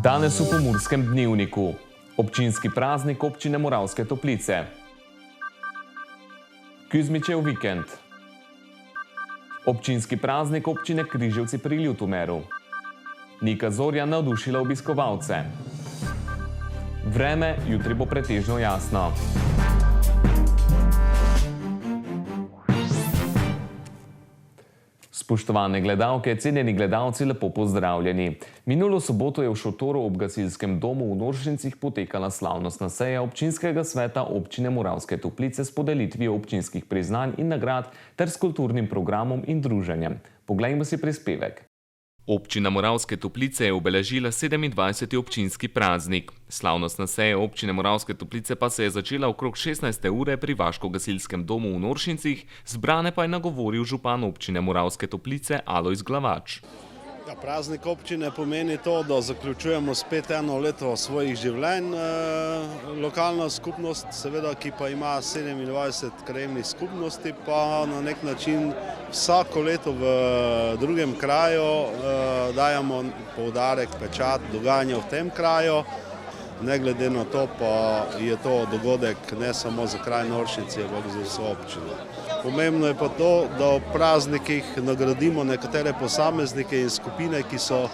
Danes v Pomurskem dnevniku. Občinski praznik občine Moravske Toplice. Kuzmičev vikend. Občinski praznik občine Križevci pri Ljutomeru. Nika Zorja navdušila obiskovalce. Vreme jutri bo pretežno jasno. Spoštovane gledalke, cenjeni gledalci, lepo pozdravljeni. Minulo soboto je v šotoru ob gasilskem domu v Noršincih potekala slavnostna seja občinskega sveta občine Moravske Toplice s podelitvijo občinskih priznanj in nagrad ter s kulturnim programom in druženjem. Poglejmo si prispevek. Občina Moravske Toplice je obeležila 27. občinski praznik. Slavnostna seja občine Moravske Toplice pa se je začela okrog 16. ure pri Vaško-gasilskem domu v Noršincih, zbrane pa je nagovoril župan občine Moravske Toplice Alojz Glavač. Praznik občine pomeni to, da zaključujemo spet eno leto svojih življenj. Lokalna skupnost, seveda, ki pa ima 27 krajevnih skupnosti, pa na nek način vsako leto v drugem kraju dajemo poudarek, pečat, dogajanje v tem kraju. Ne glede na to, pa je to dogodek ne samo za kraj Noršinci, ampak za vso občino. Pomembno je pa to, da v praznikih nagradimo nekatere posameznike in skupine, ki so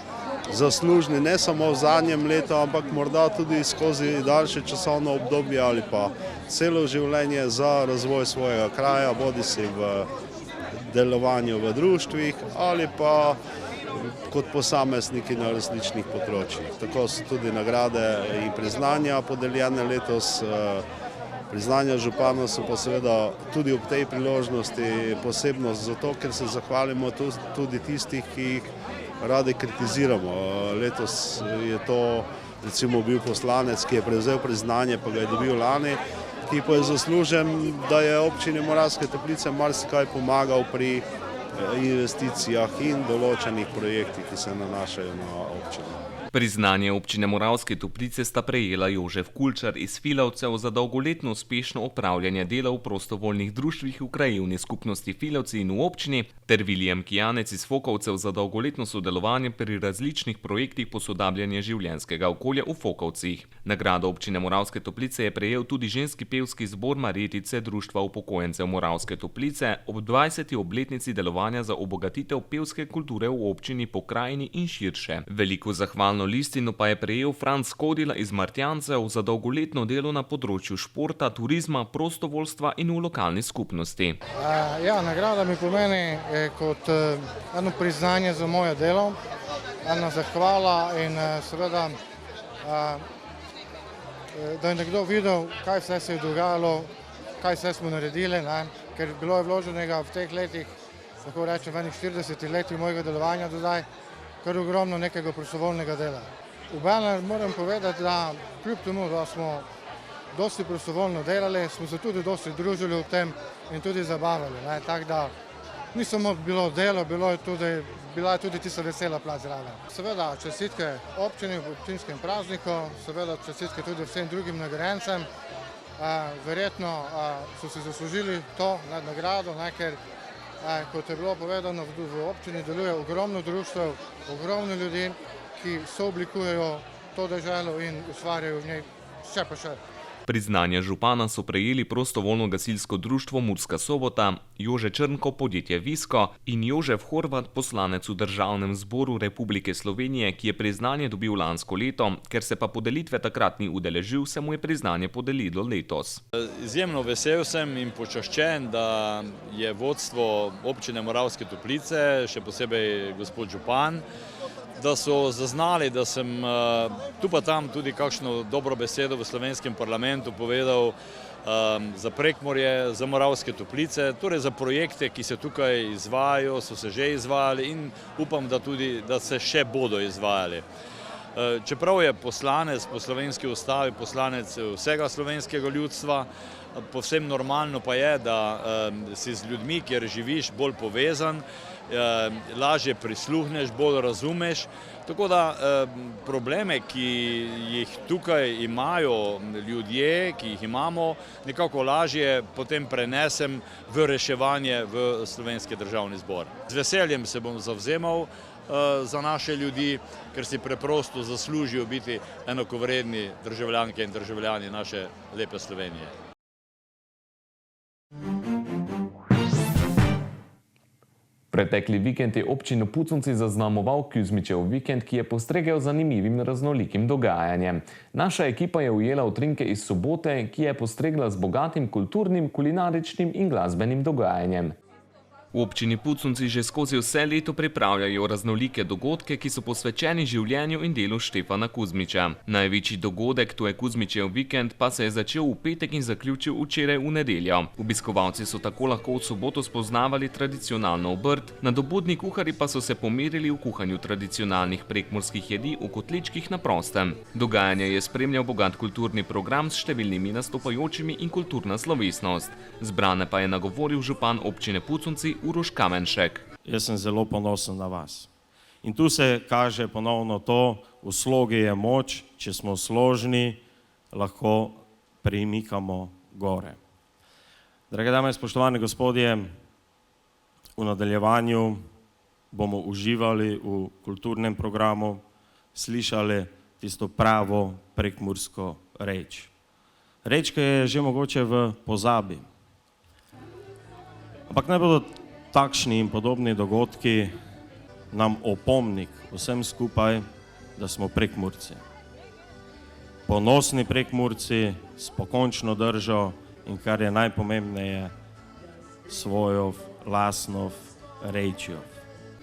zaslužni ne samo v zadnjem letu, ampak morda tudi skozi daljše časovno obdobje ali pa celo življenje za razvoj svojega kraja, bodisi v delovanju v društvih ali pa kot posamezniki na različnih področjih. Tako so tudi nagrade in priznanja podeljene letos. Priznanja župana so pa seveda tudi ob tej priložnosti posebnost zato, ker se zahvalimo tudi tistih, ki jih radi kritiziramo. Letos je to recimo bil poslanec, ki je prevzel priznanje, pa ga je dobil lani, ki pa je zaslužen, da je občini Moravske Toplice marsikaj pomagal pri investicijah in določenih projektih, ki se nanašajo na občino. Priznanje občine Moravske Toplice sta prejela Jožef Kulčar iz Filavcev za dolgoletno uspešno opravljanje dela v prostovoljnih društvih v krajevni skupnosti Filavci in v občini ter Viljem Kijanec iz Fokovcev za dolgoletno sodelovanje pri različnih projektih posodabljanja življenjskega okolja v Fokovcih. Nagrado občine Moravske Toplice je prejel tudi ženski pevski zbor Marjetice Društva upokojencev Moravske Toplice ob 20. obletnici delovanja za obogatitev pevske kulture v občini, pokrajini in širše. Veliko zahvalno listino pa je prejel Franc Kodila iz Martjancev za dolgoletno delo na področju športa, turizma, prostovoljstva in v lokalni skupnosti. Nagrada mi pomeni kot eno priznanje za moje delo, ena zahvala in seveda, da je nekdo videl, kaj vse se je dogajalo, kaj vse smo naredili, ker bilo je vloženega v teh letih, lahko rečem, v enih 40 letih mojega delovanja do zdaj, kar ogromno nekega prostovoljnega dela. Obenem moram povedati, da kljub temu, da smo dosti prostovoljno delali, smo se tudi dosti družili v tem in tudi zabavali. Tako da ni samo bilo delo, bila je tudi tista vesela plat zraven. Seveda čestitke občini v občinskem prazniku, seveda čestitke tudi vsem drugim nagrajencem. Verjetno so si zaslužili to nagrado, ker kot je bilo povedano, v občini deluje ogromno društev, ogromno ljudi, ki sooblikujejo to deželo in ustvarjajo v njej še pa še. Priznanja župana so prejeli prostovoljno gasilsko društvo Murska Sobota, Jože Črnko podjetje Visko in Jožef Horvat, poslanec v Državnem zboru Republike Slovenije, ki je priznanje dobil lansko leto, ker se pa podelitve takrat ni udeležil, se mu je priznanje podelilo letos. Izjemno vesel sem in počaščen, da je vodstvo občine Moravske Toplice, še posebej gospod župan, da so zaznali, da sem tu pa tam tudi kakšno dobro besedo v slovenskem parlamentu povedal za Prekmurje, za Moravske Toplice, torej za projekte, ki se tukaj izvajajo, so se že izvajali in upam, da se še bodo izvajali. Čeprav je poslanec po slovenski ustavi poslanec vsega slovenskega ljudstva, povsem normalno pa je, da si z ljudmi, kjer živiš, bolj povezan, lažje prisluhneš, bolj razumeš. Tako da probleme, ki jih tukaj imajo ljudje, ki jih imamo, nekako lažje potem prenesem v reševanje v Slovenski državni zbor. Z veseljem se bom zavzemal za naše ljudi, ker si preprosto zaslužijo biti enakovredni državljanke in državljani naše lepe Slovenije. Pretekli vikend je občino Puconci zaznamoval Kuzmičev vikend, ki je postregel zanimivim raznolikim dogajanjem. Naša ekipa je ujela utrinke iz sobote, ki je postregla z bogatim kulturnim, kulinaričnim in glasbenim dogajanjem. V občini Puconci že skozi vse leto pripravljajo raznolike dogodke, ki so posvečeni življenju in delu Štefana Kuzmiča. Največji dogodek, to je Kuzmičev vikend, pa se je začel v petek in zaključil včeraj v nedeljo. Obiskovalci so tako lahko v soboto spoznavali tradicionalno obrt, nadobudni kuharji pa so se pomerili v kuhanju tradicionalnih prekmurskih jedi v kotličkih na prostem. Dogajanje je spremljal bogat kulturni program s številnimi nastopajočimi in kulturna slovesnost. Zbrane pa je nagovoril župan občine Puconci Uroš Kamenšek. Jaz sem zelo ponosen na vas. In tu se kaže ponovno to, v slogi je moč, če smo složni, lahko premikamo gore. Drage dame in spoštovani gospodje, v nadaljevanju bomo uživali v kulturnem programu, slišali tisto pravo prekmursko reč. Reč, ki je že mogoče v pozabi. Ampak naj bodo takšni in podobni dogodki nam opomnik vsem skupaj, da smo Prekmurci. Ponosni Prekmurci s pokončno držo in kar je najpomembneje, svojo lastno rečjo.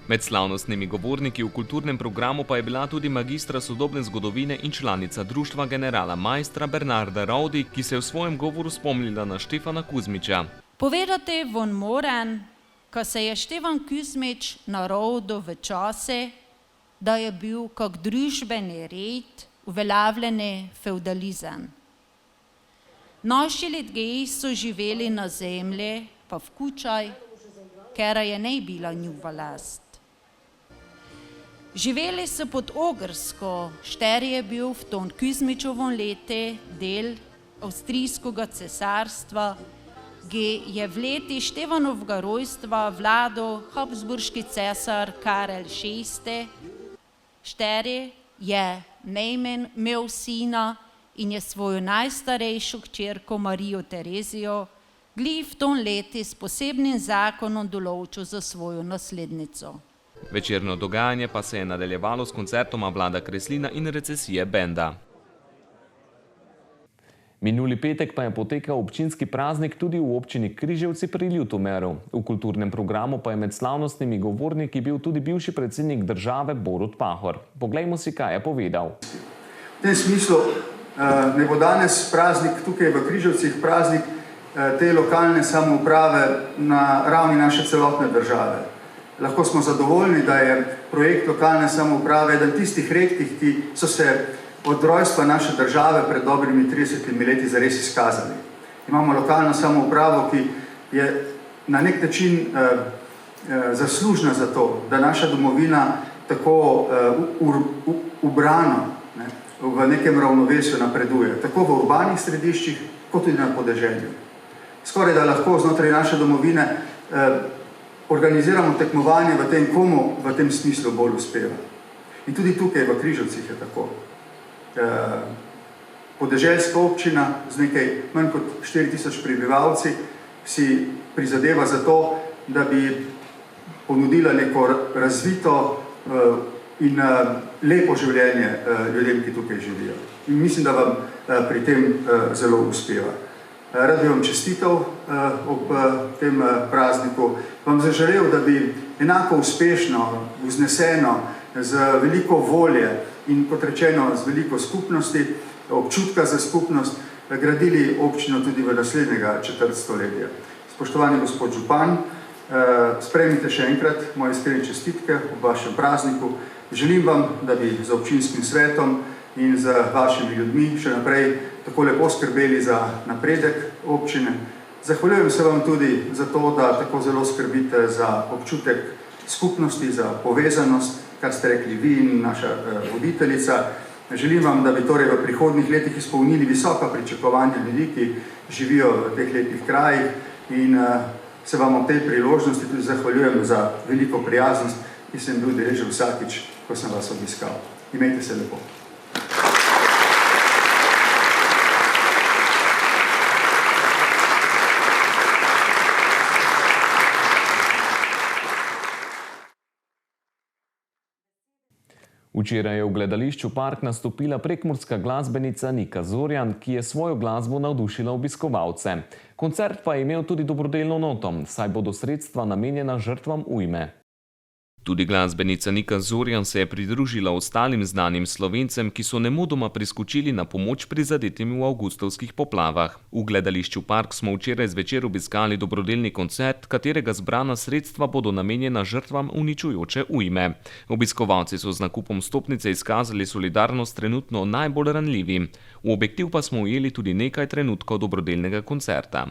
Med slavnostnimi govorniki v kulturnem programu pa je bila tudi magistra sodobne zgodovine in članica društva generala Maistra Bernarda Raudi, ki se je v svojem govoru spomnila na Štefana Kuzmiča. Povedati von moram, ko se je Štefan Kuzmič narodil v čase, da je bil kak družbeni red uveljavljeni feudalizem. Naši ljudje so živeli na zemlji, pa v kučaj, ker je ne bila njihova last. Živeli so pod Ogrsko, šter je bil v tom Kuzmičovom leti del avstrijskega cesarstva, ki je v leti Štefanovega rojstva vladal habsburški cesar Karel VI. Šteri je najmanj imel sina in je svojo najstarejšo hčerko Marijo Terezijo v tom leti s posebnim zakonom določil za svojo naslednico. Večerno dogajanje pa se je nadaljevalo s koncertoma Vlada Kreslina in Recesije benda. Minuli petek pa je potekal občinski praznik tudi v občini Križevci pri Ljutomeru. V kulturnem programu pa je med slavnostnimi govorniki bil tudi bivši predsednik države Borut Pahor. Poglejmo si, kaj je povedal. V tem smislu ne bo danes praznik tukaj v Križevcih, praznik te lokalne samouprave na ravni naše celotne države. Lahko smo zadovoljni, da je projekt lokalne samouprave eden tistih redkih, ki so se od rojstva naše države pred dobrimi 30 leti zares izkazali. Imamo lokalno samoupravo, ki je na nek način zaslužna za to, da naša domovina tako ubrano v nekem ravnovesju napreduje, tako v urbanih središčih, kot tudi na podeželju. Skoraj da lahko znotraj naše domovine organiziramo tekmovanje v tem, komu v tem smislu bolj uspeva. In tudi tukaj v Križevcih je tako. Podeželska občina z nekaj manj kot 4000 prebivalci si prizadeva za to, da bi ponudila neko razvito in lepo življenje ljudem, ki tukaj živijo. In mislim, da vam pri tem zelo uspeva. Rad bi vam čestital ob tem prazniku. Vam zaželel, da bi enako uspešno, vzneseno, z veliko volje in kot rečeno z veliko skupnosti, občutka za skupnost, gradili občino tudi v naslednjega četrt stoletja. Spoštovani gospod župan, sprejmite še enkrat moje iskrene čestitke ob vašem prazniku. Želim vam, da bi z občinskim svetom in z vašimi ljudmi še naprej tako lepo skrbeli za napredek občine. Zahvaljujem se vam tudi za to, da tako zelo skrbite za občutek skupnosti, za povezanost, kar ste rekli vi in naša voditeljica. Želim vam, da bi torej v prihodnjih letih izpolnili visoka pričakovanja ljudi, ki živijo v teh lepih krajih in se vam ob tej priložnosti tudi zahvaljujem za veliko prijaznost ki sem bil deležen vsakič, ko sem vas obiskal. Imejte se lepo. Včeraj je v gledališču Park nastopila prekmurska glasbenica Nika Zorjan, ki je svojo glasbo navdušila obiskovalce. Koncert pa je imel tudi dobrodelno noto, saj bodo sredstva namenjena žrtvam ujme. Tudi glasbenica Nika Zorjan se je pridružila ostalim znanim Slovencem, ki so nemudoma priskočili na pomoč prizadetim v avgustovskih poplavah. V gledališču Park smo včeraj zvečer obiskali dobrodelni koncert, katerega zbrana sredstva bodo namenjena žrtvam uničujoče ujme. Obiskovalci so z nakupom vstopnice izkazali solidarnost trenutno najbolj ranljivim. V objektiv pa smo ujeli tudi nekaj trenutkov dobrodelnega koncerta.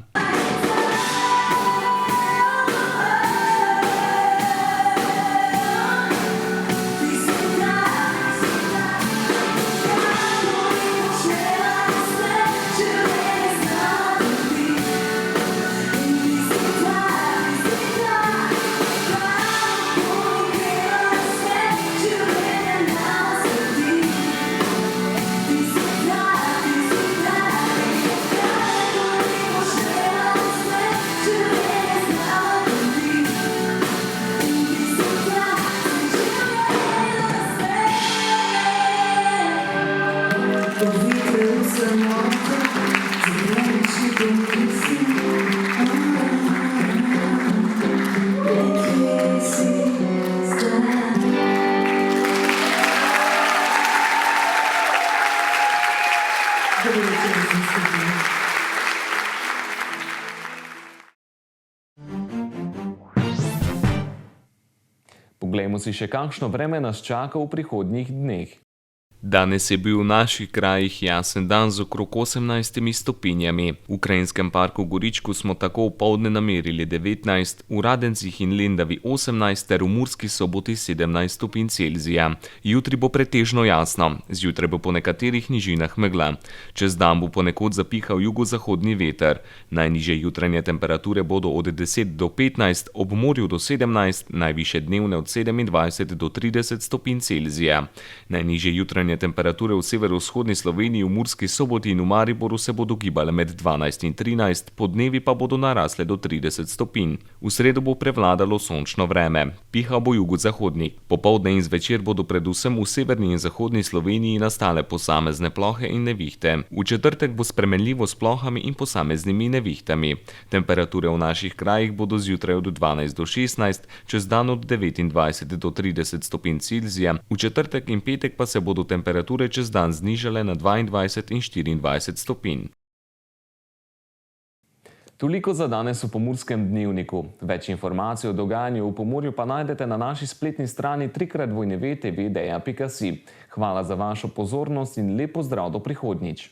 Poglejmo si še, kakšno vreme nas čaka v prihodnjih dneh. Danes je bil v naših krajih jasen dan z okrog 18 stopinjami. V Krajinskem parku Goričku smo tako opoldne namerili 19, v Radencih in Lendavi 18 ter v Murski Soboti 17 stopinj Celzija. Jutri bo pretežno jasno, zjutraj bo po nekaterih nižinah megla. Čez dan bo ponekod zapihal jugozahodni veter. Najnižje jutranje temperature bodo od 10 do 15, ob morju do 17, najvišje dnevne od 27 do 30 stopinj Celzija. Najnižje jutranje temperature v severovzhodni Sloveniji, v Murski Soboti in v Mariboru se bodo gibale med 12 in 13, podnevi pa bodo narasle do 30 stopinj. V sredo bo prevladalo sončno vreme. Pihal bo jugozahodnik. Popoldne in zvečer bodo predvsem v severni in zahodni Sloveniji nastale posamezne plohe in nevihte. V četrtek bo spremenljivo s plohami in posameznimi nevihtami. Temperature v naših krajih bodo zjutraj od 12 do 16, čez dan od 29 do 30 stopinj Celzija, v četrtek in petek pa se bodo temperature čez dan znižale na 22 in 24 stopinj. Toliko za danes v Pomurskem dnevniku. Več informacij o dogajanju v Pomurju pa najdete na naši spletni strani www.tv.si. Hvala za vašo pozornost in lep pozdrav do prihodnjič.